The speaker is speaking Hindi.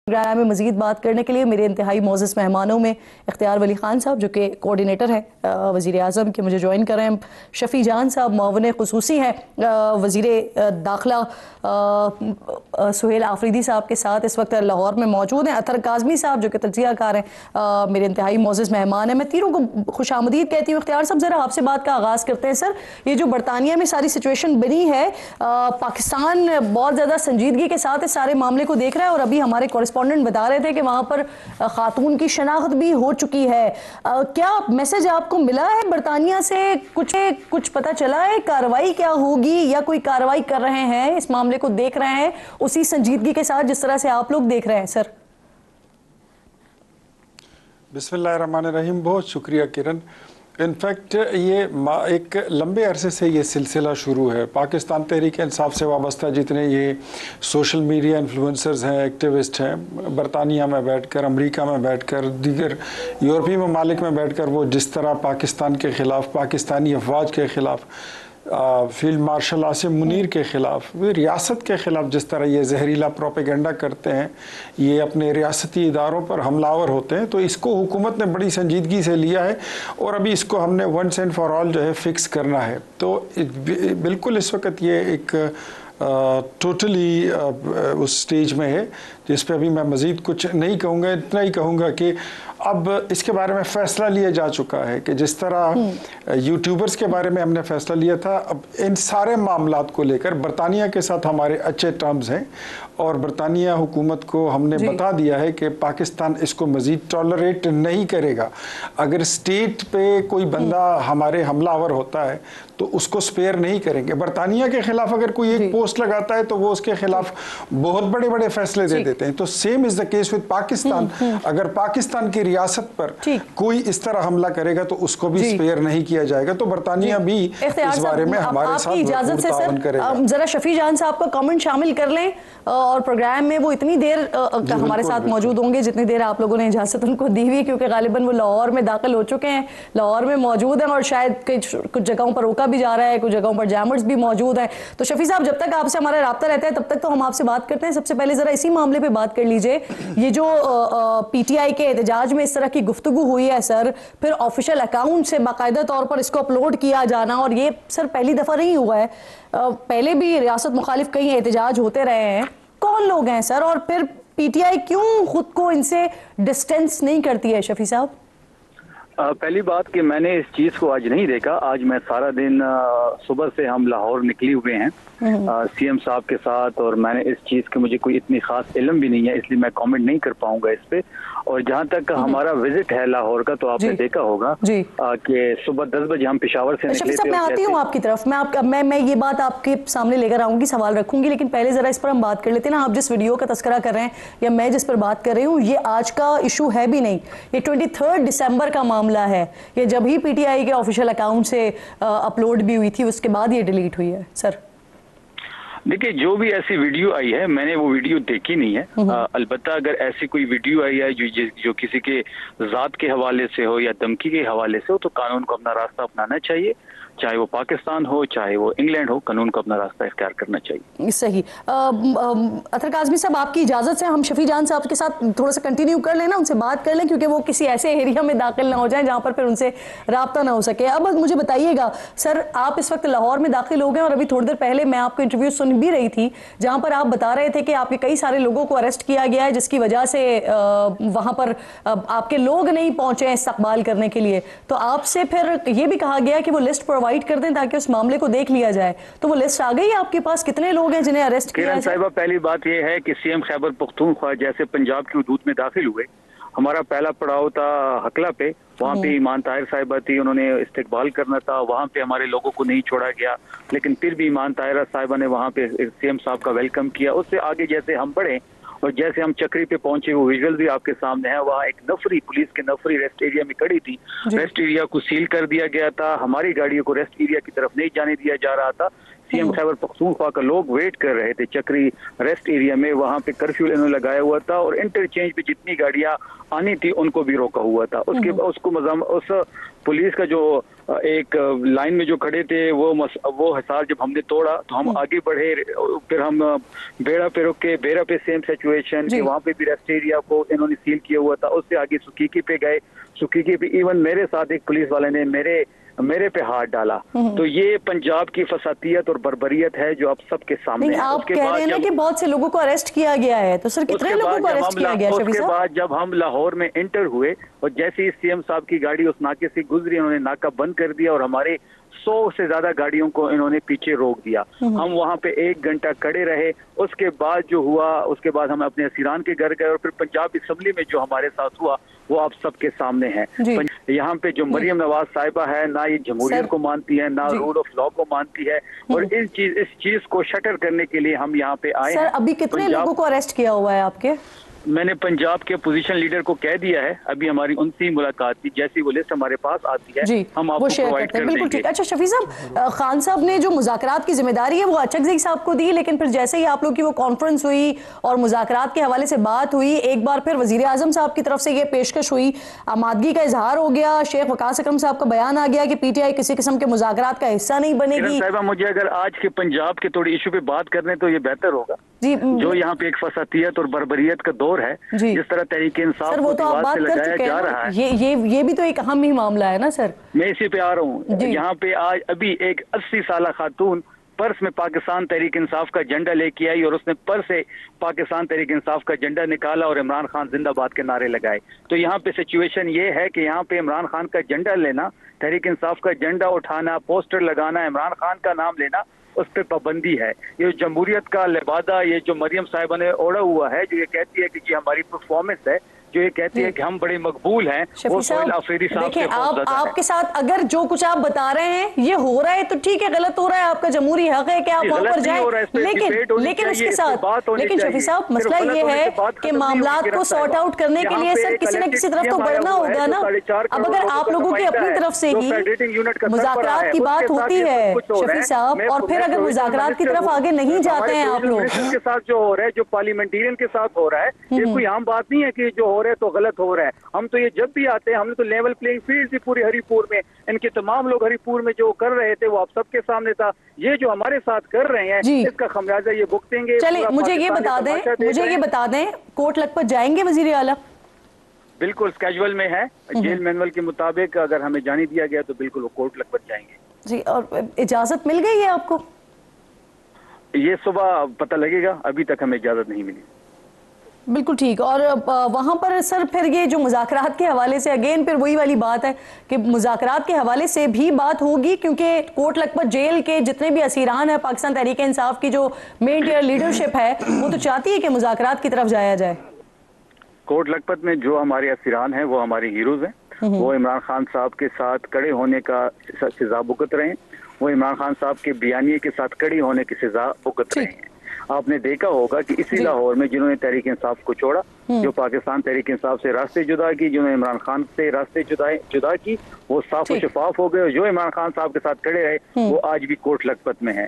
प्रोग्राम में मजीद बात करने के लिए मेरे इंतहाई मोअज़्ज़ज़ मेहमानों में इख्तियार वली खान साहब जो कि कोऑर्डिनेटर हैं वज़ीर आज़म के, मुझे ज्वाइन कर रहे हैं। शफ़ी जान साहब मुआविन ख़ुसूसी हैं वज़ीर दाखिला सुहेल आफरीदी साहब के साथ इस वक्त लाहौर में मौजूद हैं। अतर काज़मी साहब जो कि तज्ज़ियाकार हैं मेरे इंतहाई मोअज़्ज़ज़ मेहमान हैं। मैं तीनों को खुशामदीद कहती हूँ। इख्तियार साहब ज़रा आपसे बात का आगाज़ करते हैं। सर, ये जो बरतानिया में सारी सिचुएशन बनी है, पाकिस्तान बहुत ज़्यादा संजीदगी के साथ इस सारे मामले को देख रहा है और अभी हमारे कॉरेस्पॉन्डेंट बता रहे थे कि वहाँ पर खातून की शनाख्त भी हो चुकी है। क्या मैसेज आपको मिला है बरतानिया से? कुछ पता चला है कार्रवाई क्या होगी या कोई कार्रवाई कर रहे हैं, इस मामले को देख रहे हैं उसी संजीदगी के साथ जिस तरह से आप लोग देख रहे हैं? सर बिस्मिल्लाहिर्रहमानिर्रहीम। बहुत शुक्रिया किरण। इनफैक्ट ये एक लंबे अरसे से ये सिलसिला शुरू है। पाकिस्तान तहरीक इंसाफ से वाबस्ता जितने ये सोशल मीडिया इन्फ्लुएंसर्स हैं, एक्टिविस्ट हैं, बरतानिया में बैठकर, अमेरिका में बैठकर, दीगर यूरोपीय ममालिक में बैठकर वो जिस तरह पाकिस्तान के ख़िलाफ़, पाकिस्तानी अफवाज के ख़िलाफ़, फील्ड मार्शल आसिम मुनीर के ख़िलाफ़, वे रियासत के ख़िलाफ़ जिस तरह ये जहरीला प्रोपेगेंडा करते हैं, ये अपने रियासती इदारों पर हमलावर होते हैं, तो इसको हुकूमत ने बड़ी संजीदगी से लिया है और अभी इसको हमने वंस एंड फॉर ऑल जो है फ़िक्स करना है। तो बिल्कुल इस वक्त ये एक टोटली उस स्टेज में है जिस पे अभी मैं मज़ीद कुछ नहीं कहूँगा। इतना ही कहूँगा कि अब इसके बारे में फ़ैसला लिया जा चुका है कि जिस तरह यूट्यूबर्स के बारे में हमने फ़ैसला लिया था, अब इन सारे मामलात को लेकर बरतानिया के साथ हमारे अच्छे टर्म्स हैं और बरतानिया हुकूमत को हमने बता दिया है कि पाकिस्तान इसको मज़ीद टॉलरेट नहीं करेगा। अगर स्टेट पे कोई बंदा हमारे हमलावर होता है तो उसको स्पेयर नहीं करेंगे। बरतानिया के ख़िलाफ़ अगर कोई एक पोस्ट लगाता है तो वो उसके ख़िलाफ़ बहुत बड़े बड़े फ़ैसले दे देते हैं। तो same is the case with Pakistan. अगर पाकिस्तान की रियासत पर कोई इस तरह हमला करेगा तो उसको भी स्पेयर नहीं किया जाएगा। तो बरतानिया भी इस बारे में हमारे साथ इजाज़त से सर ज़रा शफ़ी जान साहब का कमेंट शामिल कर लें और प्रोग्राम में वो इतनी देर हमारे साथ मौजूद होंगे जितनी देर आप लोगों ने इजाज़त उनको दी हुई, क्योंकि गालिबन वो लाहौर में दाखिल हो चुके हैं, लाहौर में मौजूद हैं और शायद कुछ जगहों पर रोका भी जा रहा है, कुछ जगहों पर जैमर्स भी मौजूद हैं। तो शफ़ी साहब, जब तक आपसे हमारा राब्ता रहता है तब तक तो हम आपसे बात करते हैं। सबसे पहले ज़रा इसी मामले पर बात कर लीजिए। ये जो PTI के एहतजाज में इस तरह की गुफ्तगू हुई है सर, फिर ऑफिशियल अकाउंट से बाकायदा तौर पर इसको अपलोड किया जाना, और ये सर पहली दफ़ा नहीं हुआ है, पहले भी रियासत मुखालिफ कई एहतजाज होते रहे हैं। कौन लोग हैं सर, और फिर PTI क्यों खुद को इनसे डिस्टेंस नहीं करती है? शफ़ी साहब, पहली बात कि मैंने इस चीज़ को आज नहीं देखा। आज मैं सारा दिन सुबह से हम लाहौर निकले हुए हैं CM साहब के साथ, और मैंने इस चीज़ की मुझे कोई इतनी खास इल्म भी नहीं है, इसलिए मैं कमेंट नहीं कर पाऊंगा इस पे। और जहाँ तक हमारा विजिट है लाहौर का, तो आपने देखा होगा कि सुबह 10 बजे हम पेशावर से निकले थे। मैं आती हूँ आपकी तरफ, मैं ये बात आपके सामने लेकर आऊंगी, सवाल रखूंगी, लेकिन पहले जरा इस पर हम बात कर लेते हैं ना। आप जिस वीडियो का तस्करा कर रहे हैं या मैं जिस पर बात कर रही हूँ, ये आज का इशू है भी नहीं, ये 23 दिसंबर का मामला है। ये जब ही PTI के ऑफिशियल अकाउंट से अपलोड भी हुई थी, उसके बाद ये डिलीट हुई है। सर देखिए, जो भी ऐसी वीडियो आई है, मैंने वो वीडियो देखी नहीं है। अलबत्ता अगर ऐसी कोई वीडियो आई है जो किसी के जात के हवाले से हो या धमकी के हवाले से हो, तो कानून को अपना रास्ता अपनाना चाहिए, चाहे वो पाकिस्तान हो चाहे वो इंग्लैंड हो, कानून को अपना रास्ता इख्तियार करना चाहिए। सही। अतर काज़मी साहब, आपकी इजाज़त से हम शफ़ी जान साहब के साथ थोड़ा सा कंटिन्यू कर लेना, उनसे बात कर लें, क्योंकि वो किसी ऐसे एरिया में दाखिल ना हो जाए जहाँ पर फिर उनसे रब्ता ना हो सके। अब मुझे बताइएगा सर, आप इस वक्त लाहौर में दाखिल हो गए और अभी थोड़ी देर पहले मैं आपको इंटरव्यू सुन भी रही थी जहाँ पर आप बता रहे थे कि आपके कई सारे लोगों को अरेस्ट किया गया है, जिसकी वजह से वहाँ पर आपके लोग नहीं पहुँचे इस्तकबाल करने के लिए। तो आपसे फिर ये भी कहा गया कि वो लिस्ट प्रोवाइड कर दें ताकि उस मामले को देख लिया जाए। तो वो लिस्ट आ गई आपके पास, कितने लोग हैं जिन्हें अरेस्ट किया है? साहिबा, पहली बात यह है कि CM खैबर पख्तूनख्वा जैसे पंजाब की हुदूद में दाखिल हुए, हमारा पहला पड़ाव था हकला पे, वहाँ पे ईमान ताहिर साहिबा थी, उन्होंने इस्तकबाल करना था, वहाँ पे हमारे लोगों को नहीं छोड़ा गया, लेकिन फिर भी ईमान ताहिर साहिबा ने वहाँ पे CM साहब का वेलकम किया। उससे आगे जैसे हम बढ़े और जैसे हम चक्री पे पहुंचे, वो विजुअल भी आपके सामने है, वहाँ एक नफरी, पुलिस के नफरी रेस्ट एरिया में खड़ी थी, रेस्ट एरिया को सील कर दिया गया था, हमारी गाड़ियों को रेस्ट एरिया की तरफ नहीं जाने दिया जा रहा था, सीएम खैबर पख्तूनख्वा का लोग वेट कर रहे थे चक्री रेस्ट एरिया में, वहां पे कर्फ्यू इन्होंने लगाया हुआ था और इंटरचेंज पे जितनी गाड़ियां आनी थी उनको भी रोका हुआ था। उसके उस पुलिस का जो एक लाइन में जो खड़े थे वो हिसार जब हमने तोड़ा तो हम आगे बढ़े, फिर हम बेड़ा पे रुके, बेड़ा पे सेम सिचुएशन कि वहाँ पे भी रेस्ट एरिया को इन्होंने सील किया हुआ था। उससे आगे सुकीकी पे गए, सुकीकी पे इवन मेरे साथ एक पुलिस वाले ने मेरे पे हाथ डाला। तो ये पंजाब की फसातियत और बर्बरियत है जो आप सबके सामने है। आप कह रहे हैं ना कि बहुत से लोगों को अरेस्ट किया गया है, तो सर कितने लोगों को अरेस्ट किया गया? उसके बाद जब हम लाहौर में एंटर हुए और जैसे ही सीएम साहब की गाड़ी उस नाके से गुजरी, उन्होंने नाका बंद कर दिया और हमारे 100 से ज्यादा गाड़ियों को इन्होंने पीछे रोक दिया। हम वहां पे 1 घंटा खड़े रहे। उसके बाद जो हुआ, उसके बाद हम अपने असीरान के घर गए और फिर पंजाब असेंबली में जो हमारे साथ हुआ वो आप सबके सामने है। यहाँ पे जो मरियम नवाज साहिबा है ना ये जमहूरियत को मानती है ना रूल ऑफ लॉ को मानती है, और इस चीज को शटर करने के लिए हम यहाँ पे आए। सर अभी कितने लोगों को अरेस्ट किया हुआ है आपके? मैंने पंजाब के अपोजिशन लीडर को कह दिया है, अभी हमारी उनसे मुलाकात थी, जैसी वो लिस्ट हमारे पास आती है जी, हम आपको प्रोवाइड कर देंगे। बिल्कुल ठीक। अच्छा शफी साहब, खान साहब ने जो मुज़ाकरात की जिम्मेदारी है वो अचकज़ई साहब को दी, लेकिन फिर जैसे ही आप लोग की वो कॉन्फ्रेंस हुई और मुज़ाकरात के हवाले से बात हुई, एक बार फिर वज़ीर आज़म साहब की तरफ से ये पेशकश हुई, आमादगी का इजहार हो गया, शेख वकास अकरम साहब का बयान आ गया कि पीटीआई किसी किस्म के मुज़ाकरात का हिस्सा नहीं बनेगी। साहिबा मुझे अगर आज के पंजाब के थोड़ी इशू पे बात करने तो ये बेहतर होगा जी। जो यहाँ पे एक फसातियत और बर्बरियत का दौर है, जिस तरह तहरीक इंसाफ सर वो तो आप बात कर चुके जा रहा है, ये भी तो एक अहम ही मामला है ना सर। मैं इसी पे आ रहा हूँ। यहाँ पे आज अभी एक 80 साल खातून पर्स में पाकिस्तान तहरीक इंसाफ का झंडा लेके आई और उसने पर्स से पाकिस्तान तहरीक इंसाफ का झंडा निकाला और इमरान खान जिंदाबाद के नारे लगाए। तो यहाँ पे सिचुएशन ये है कि यहाँ पे इमरान खान का झंडा लेना, तहरीक इंसाफ का झंडा उठाना, पोस्टर लगाना, इमरान खान का नाम लेना, उस पर पाबंदी है। ये जमहूरियत का लिबादा, ये जो मरियम साहिबा ने ओढ़ा हुआ है, जो ये कहती है कि ये हमारी परफॉर्मेंस है, जो ये कहती है कि हम बड़े मकबूल हैं, वो सोहेल अफरीदी साहब देखिए आपके साथ अगर जो कुछ आप बता रहे हैं ये हो रहा है तो ठीक है, गलत हो रहा है, आपका जमहूरी हक है कि आप वहां पर जाएं, लेकिन उसके साथ लेकिन शफी साहब मसला ये है कि मामलात को सॉर्ट आउट करने के लिए सर किसी न किसी तरफ तो बढ़ना होगा ना। अब अगर आप लोगों की अपनी तरफ से ही मुज़ाकरात की बात होती है शफी साहब, और फिर अगर मुज़ाकरात की तरफ आगे नहीं जाते हैं आप लोग, के साथ जो हो रहा है, जो पार्लियामेंटेरियन के साथ हो रहा है, ये कोई आम बात नहीं है कि जो हो रहा है तो गलत हो रहा है। हम तो ये जब भी आते हैं, हमने तो लेवल प्लेइंग फील्ड थी पूरे हरिपुर में, इनके तमाम लोग हरिपुर में जो कर रहे थे वो आप सबके सामने था। ये जो हमारे साथ कर रहे हैं इसका खमियाजा ये भुगतेंगे। चलिए मुझे ये बता दें कोर्ट लखपत जाएंगे वजीर आला? बिल्कुल स्केजुअल में है, जेल मैनुअल के मुताबिक अगर हमें जाने दिया गया तो बिल्कुल वो कोर्ट लखपत जाएंगे जी। और इजाजत मिल गई है आपको? ये सुबह पता लगेगा, अभी तक हमें इजाजत नहीं मिली। बिल्कुल ठीक। और वहाँ पर सर फिर ये जो मुज़ाकरात के हवाले से अगेन फिर वही वाली बात है कि मुज़ाकरात के हवाले से भी बात होगी, क्योंकि कोट लखपत जेल के जितने भी असीरान हैं, पाकिस्तान तहरीक इंसाफ की जो मेन टियर लीडरशिप है वो तो चाहती है कि मुज़ाकरात की तरफ जाया जाए। कोट लखपत में जो हमारे असीरान हैं वो हमारे हीरोज हैं, वो इमरान खान साहब के साथ खड़े होने का सजा भुगत रहे हैं, वो इमरान खान साहब के बयानिए के साथ खड़ी होने की सजा भुगत रहे हैं। आपने देखा होगा कि इसी लाहौर में जिन्होंने तहरीक इंसाफ को छोड़ा, जो पाकिस्तान तहरीक इंसाफ से रास्ते जुदा की, जिन्होंने इमरान खान से रास्ते जुदा की, वो साफ और शफाफ हो गए, और जो इमरान खान साहब के साथ खड़े रहे वो आज भी कोट लखपत में है।